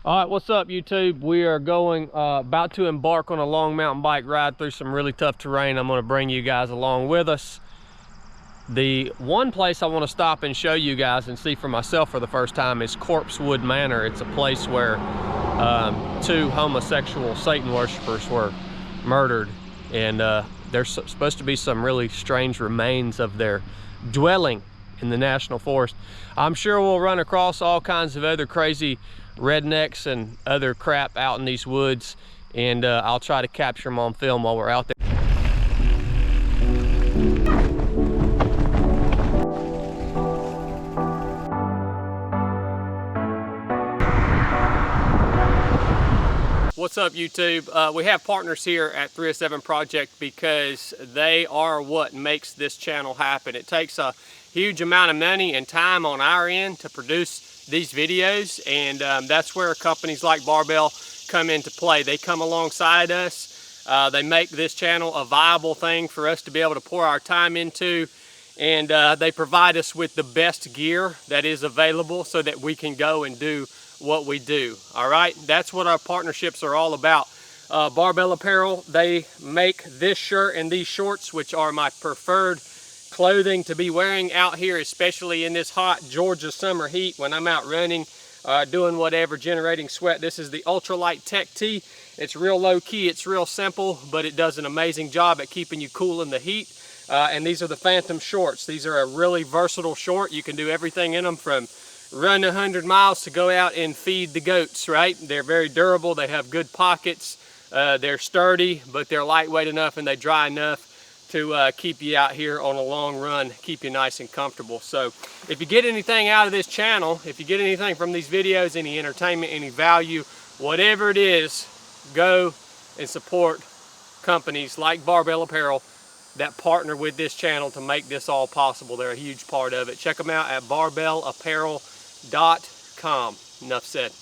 All right, what's up, YouTube? We are going about to embark on a long mountain bike ride through some really tough terrain. I'm going to bring you guys along with us. The one place I want to stop and show you guys and see for myself for the first time is Corpsewood Manor. It's a place where two homosexual Satan worshipers were murdered, and there's supposed to be some really strange remains of their dwelling in the national forest. I'm sure we'll run across all kinds of other crazy rednecks and other crap out in these woods, and I'll try to capture them on film while we're out there. What's up, YouTube? We have partners here at 307 Project because they are what makes this channel happen. It takes a huge amount of money and time on our end to produce these videos, and that's where companies like Barbell come into play. They come alongside us. They make this channel a viable thing for us to be able to pour our time into, and they provide us with the best gear that is available so that we can go and do what we do. All right, that's what our partnerships are all about. Barbell Apparel, they make this shirt and these shorts, which are my preferred clothing to be wearing out here, especially in this hot Georgia summer heat when I'm out running, doing whatever, generating sweat. This is the Ultralight Tech Tee. It's real low key, it's real simple, but it does an amazing job at keeping you cool in the heat. And these are the Phantom shorts. These are a really versatile short. You can do everything in them, from run 100 miles to go out and feed the goats, right? They're very durable, they have good pockets, they're sturdy, but they're lightweight enough and they dry enough to keep you out here on a long run, keep you nice and comfortable. So if you get anything out of this channel, if you get anything from these videos, any entertainment, any value, whatever it is, go and support companies like Barbell Apparel that partner with this channel to make this all possible. They're a huge part of it. Check them out at barbellapparel.com. Enough said.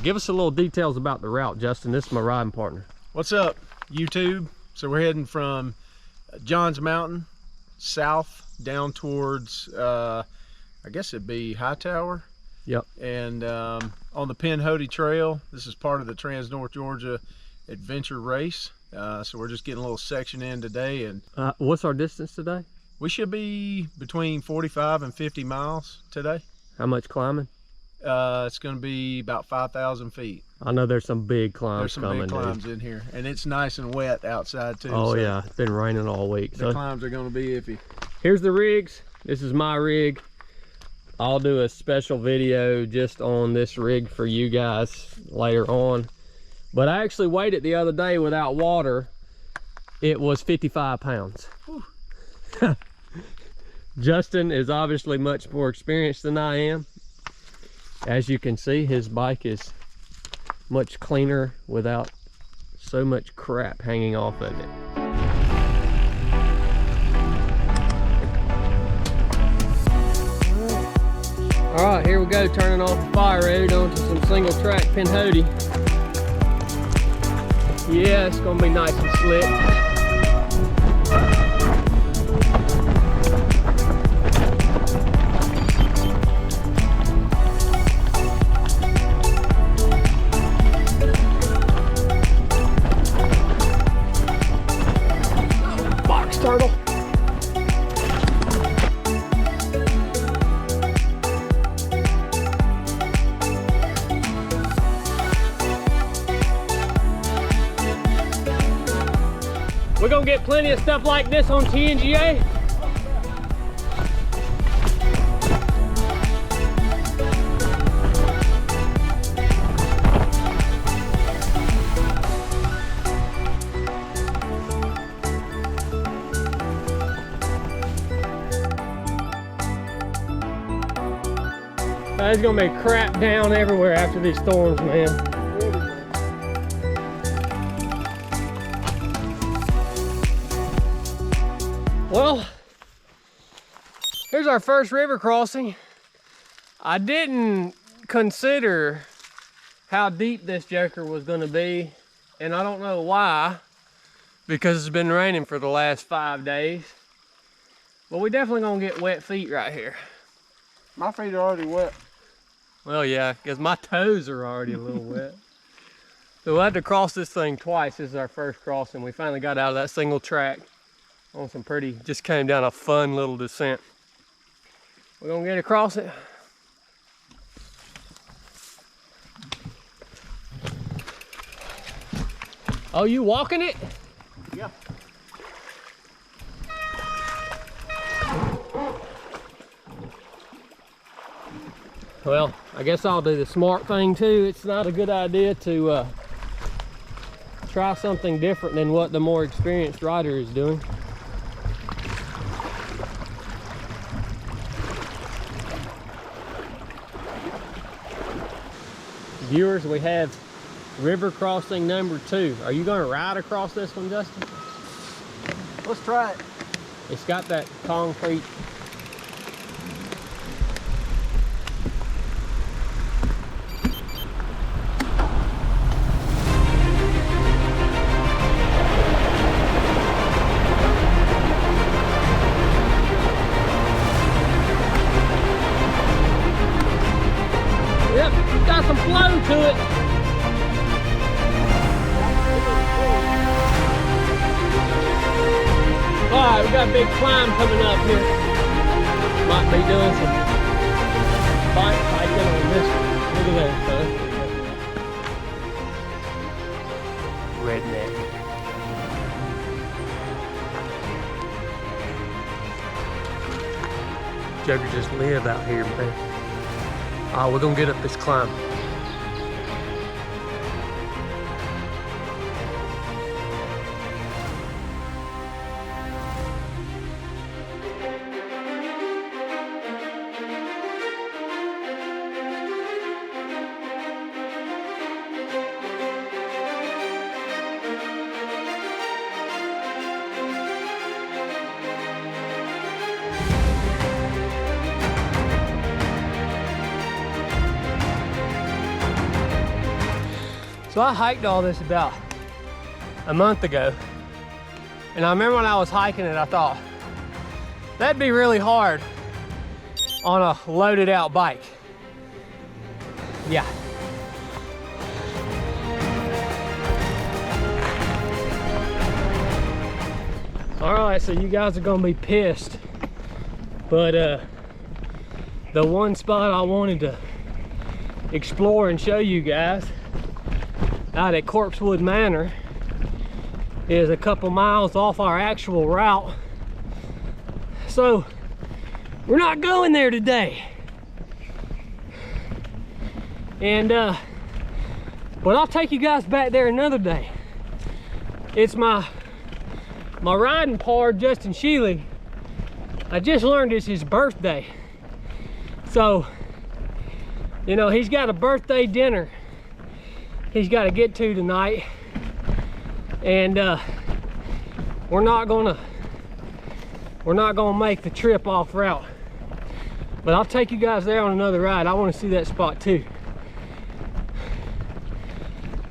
Give us a little details about the route, Justin. This is my riding partner. What's up, YouTube? So we're heading from Johns Mountain south down towards I guess it'd be Hightower. Yep. And on the Pinhoti Trail. This is part of the Trans North Georgia Adventure Race. So we're just getting a little section in today, and what's our distance today? We should be between 45 and 50 miles today. How much climbing? It's going to be about 5,000 feet. I know there's some big climbs. There's some big climbs in here, and it's nice and wet outside too. Oh so yeah, it's been raining all week. The climbs are going to be iffy. Here's the rigs. This is my rig. I'll do a special video just on this rig for you guys later on. But I actually weighed it the other day without water. It was 55 pounds. Justin is obviously much more experienced than I am. As you can see, his bike is much cleaner without so much crap hanging off of it. All right, here we go, turning off the fire road onto some single track Pinhoti. Yeah, it's gonna be nice and slick. Box turtle. We're gonna get plenty of stuff like this on TNGA. It's gonna be crap down everywhere after these storms, man. Well, here's our first river crossing. I didn't consider how deep this joker was gonna be, and I don't know why, because it's been raining for the last 5 days. But we definitely gonna get wet feet right here. My feet are already wet. Well, yeah, because my toes are already a little wet. So we'll have to cross this thing twice. This is our first crossing. We finally got out of that single track on some pretty, just came down a fun little descent. We're gonna get across it. Oh, you walking it? Yeah. Well, I guess I'll do the smart thing too. It's not a good idea to try something different than what the more experienced rider is doing. Viewers, we have river crossing number 2. Are you going to ride across this one, Justin? Let's try it. It's got that concrete. Yep, got some flow to it. Alright, we got a big climb coming up here. Might be doing some bike hiking on this one. Look at that, huh? Redneck. Joker just live out here, man. Oh, we're gonna get up this climb. So I hiked all this about a month ago, and I remember when I was hiking it, I thought that'd be really hard on a loaded out bike. Yeah. All right, so you guys are gonna be pissed, but the one spot I wanted to explore and show you guys out at Corpsewood Manor is a couple miles off our actual route. So we're not going there today. And but I'll take you guys back there another day. It's my riding pard, Justin Shealey. I just learned it's his birthday. So, you know, he's got a birthday dinner he's got to get to tonight, and we're not gonna make the trip off route, but I'll take you guys there on another ride. I want to see that spot too.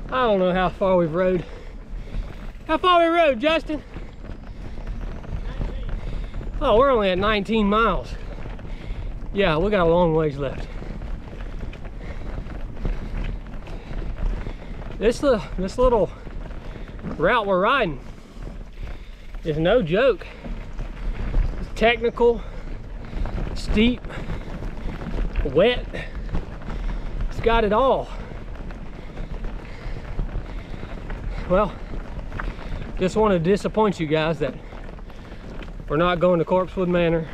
I don't know how far we've rode. How far we rode, Justin? 19. Oh, we're only at 19 miles. Yeah, we got a long ways left. This little route we're riding is no joke. It's technical, steep, wet. It's got it all. Well, just want to disappoint you guys that we're not going to Corpsewood Manor.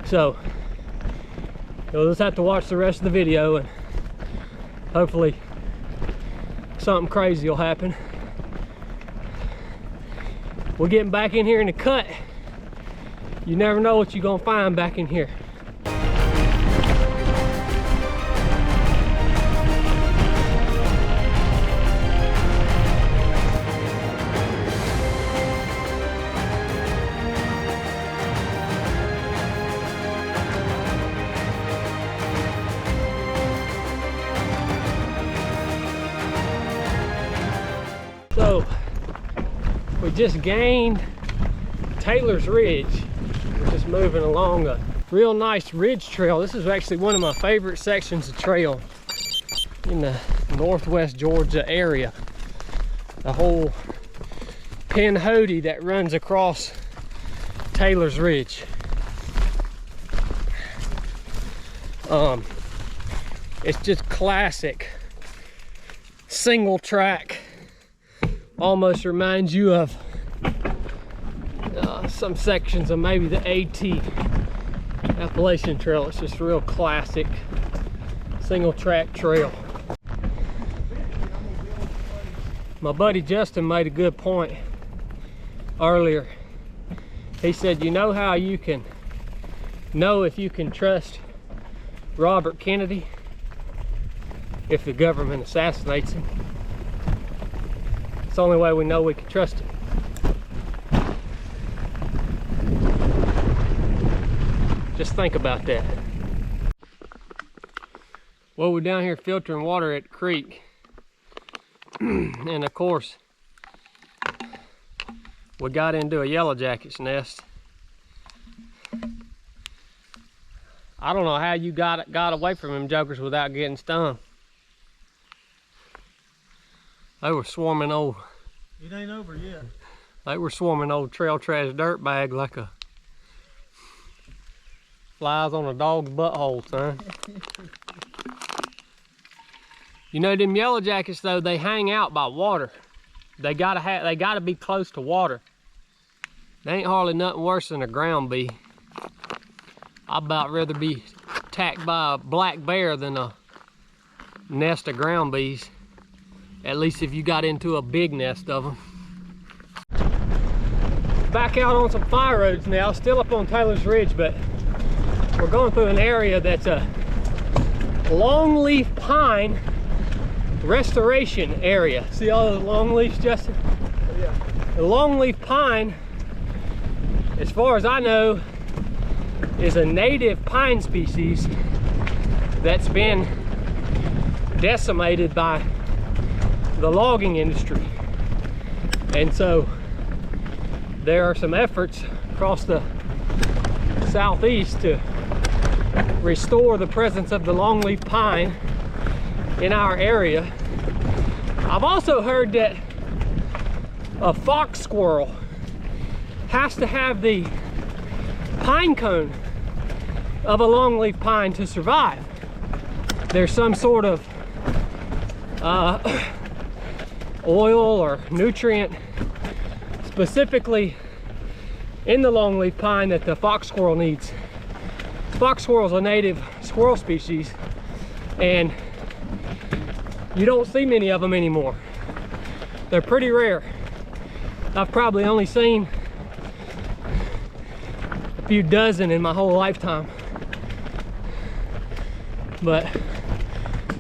So you'll just have to watch the rest of the video, and hopefully something crazy will happen. We're getting back in here in the cut. You never know what you're gonna find back in here. So we just gained Taylor's Ridge. We're just moving along a Real nice ridge trail. This is actually one of my favorite sections of trail in the northwest Georgia area. The whole Pinhoti that runs across Taylor's Ridge. It's just classic single track. Almost reminds you of some sections of maybe the AT Appalachian Trail. It's just real classic single track trail. My buddy Justin made a good point earlier. He said, you know how you can know if you can trust Robert Kennedy? If the government assassinates him. It's the only way we know we can trust him. Just think about that. Well, we're down here filtering water at the creek. And of course, we got into a yellow jacket's nest. I don't know how you got away from them jokers without getting stung. They were swarming old. It ain't over yet. They were swarming old trail trash dirt bag like a flies on a dog's butthole, son. You know them yellow jackets though, they hang out by water. They gotta be close to water. They ain't hardly nothing worse than a ground bee. I'd about rather be attacked by a black bear than a nest of ground bees. At least if you got into a big nest of them. Back out on some fire roads now, still up on Taylor's Ridge, but we're going through an area that's a longleaf pine restoration area. See all the long leaves, Justin? Yeah. The longleaf pine, as far as I know, is a native pine species that's been decimated by the logging industry. And so there are some efforts across the southeast to restore the presence of the longleaf pine in our area. I've also heard that a fox squirrel has to have the pine cone of a longleaf pine to survive. There's some sort of oil or nutrient specifically in the longleaf pine that the fox squirrel needs. Fox squirrel is a native squirrel species, and you don't see many of them anymore. They're pretty rare. I've probably only seen a few dozen in my whole lifetime. But,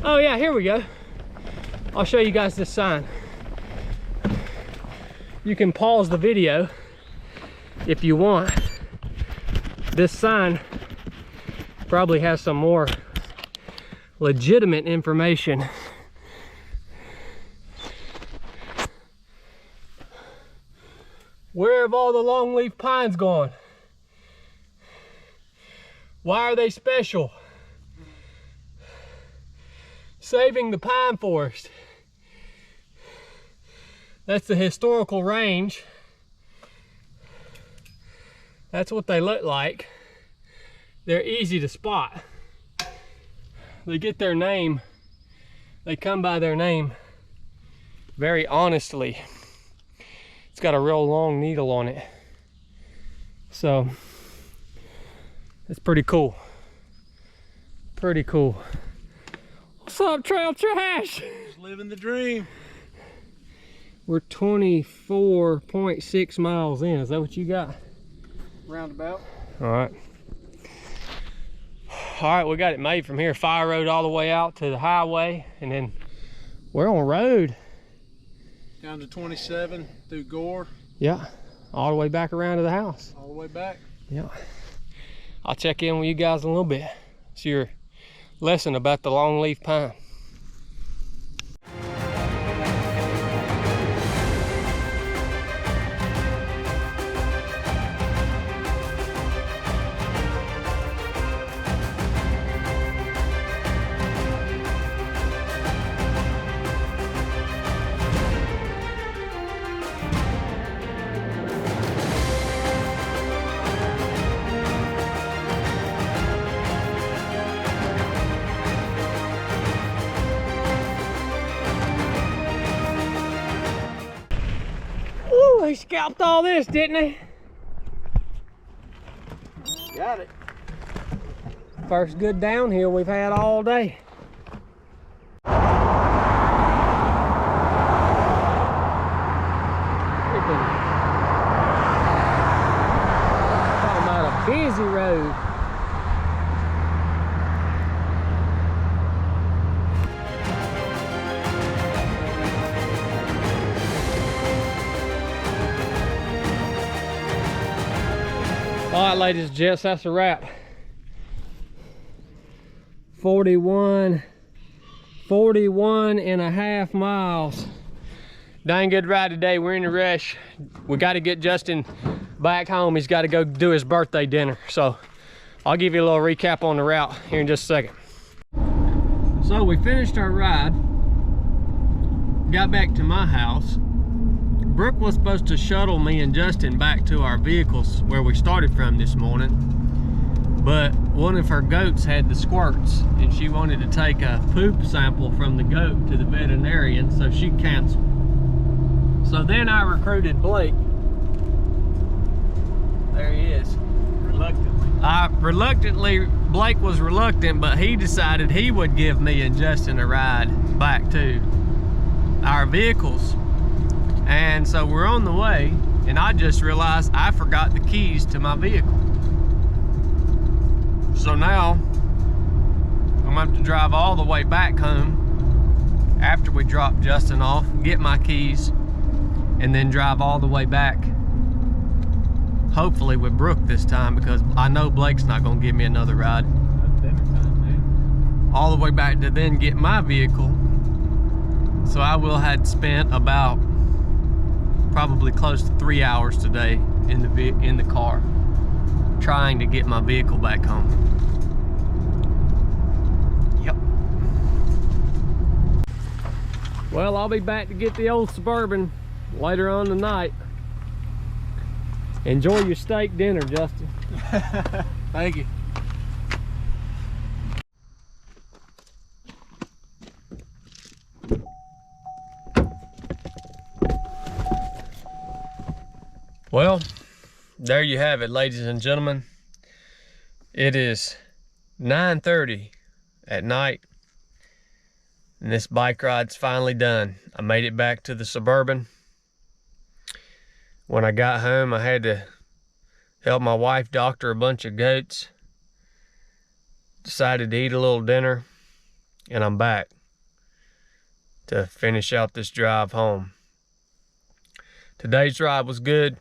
oh yeah, here we go. I'll show you guys this sign. You can pause the video if you want. This sign probably has some more legitimate information. Where have all the longleaf pines gone? Why are they special? Saving the pine forest. That's the historical range. That's what they look like. They're easy to spot. They get their name, they come by their name very honestly. It's got a real long needle on it. So, it's pretty cool. Pretty cool. What's up, trail trash? Just living the dream. We're 24.6 miles in. Is that what you got? Roundabout. All right. All right, we got it made from here. Fire road all the way out to the highway, and then we're on road. Down to 27 through Gore. Yeah, all the way back around to the house. All the way back. Yeah. I'll check in with you guys in a little bit. It's your lesson about the longleaf pine. He scalped all this, didn't he? Got it. First good downhill we've had all day. Talking about a busy road. All right, ladies and gents, that's a wrap. 41 and a half miles. Dang good ride today. We're in a rush. We got to get Justin back home. He's got to go do his birthday dinner. So I'll give you a little recap on the route here in just a second. So we finished our ride, got back to my house. Brooke was supposed to shuttle me and Justin back to our vehicles where we started from this morning, but one of her goats had the squirts and she wanted to take a poop sample from the goat to the veterinarian, so she canceled. So then I recruited Blake. There he is. Reluctantly. Blake was reluctant, but he decided he would give me and Justin a ride back to our vehicles. And so we're on the way, and I just realized I forgot the keys to my vehicle. So now I'm gonna have to drive all the way back home after we drop Justin off, get my keys, and then drive all the way back, hopefully with Brooke this time, because I know Blake's not gonna give me another ride. All the way back to then get my vehicle. So I will have spent about probably close to 3 hours today in the car trying to get my vehicle back home. Yep. Well, I'll be back to get the old Suburban later on tonight. Enjoy your steak dinner, Justin. Thank you. Well, there you have it, ladies and gentlemen. It is 9:30 at night, and this bike ride's finally done. I made it back to the Suburban. When I got home, I had to help my wife doctor a bunch of goats. Decided to eat a little dinner, and I'm back to finish out this drive home. Today's ride was good.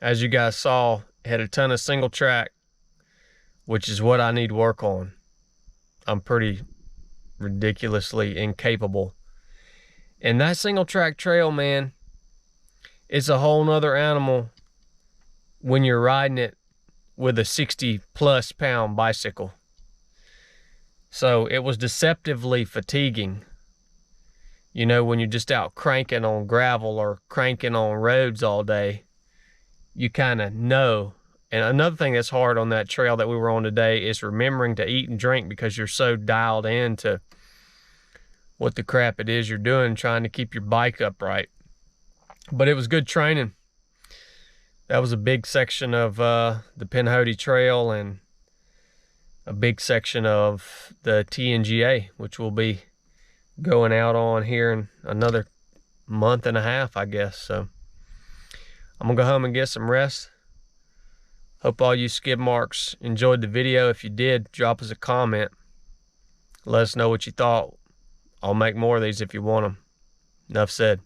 As you guys saw, it had a ton of single track, which is what I need work on. I'm pretty ridiculously incapable. And that single track trail, man, it's a whole nother animal when you're riding it with a 60+ pound bicycle. So it was deceptively fatiguing. You know, when you're just out cranking on gravel or cranking on roads all day, you kind of know. And another thing that's hard on that trail that we were on today is remembering to eat and drink, because you're so dialed into what the crap it is you're doing, trying to keep your bike upright. But it was good training. That was a big section of the Pinhoti Trail and a big section of the TNGA, which we'll be going out on here in another month and a half, I guess. So I'm gonna go home and get some rest. Hope all you skid marks enjoyed the video. If you did, drop us a comment. Let us know what you thought. I'll make more of these if you want them. Enough said.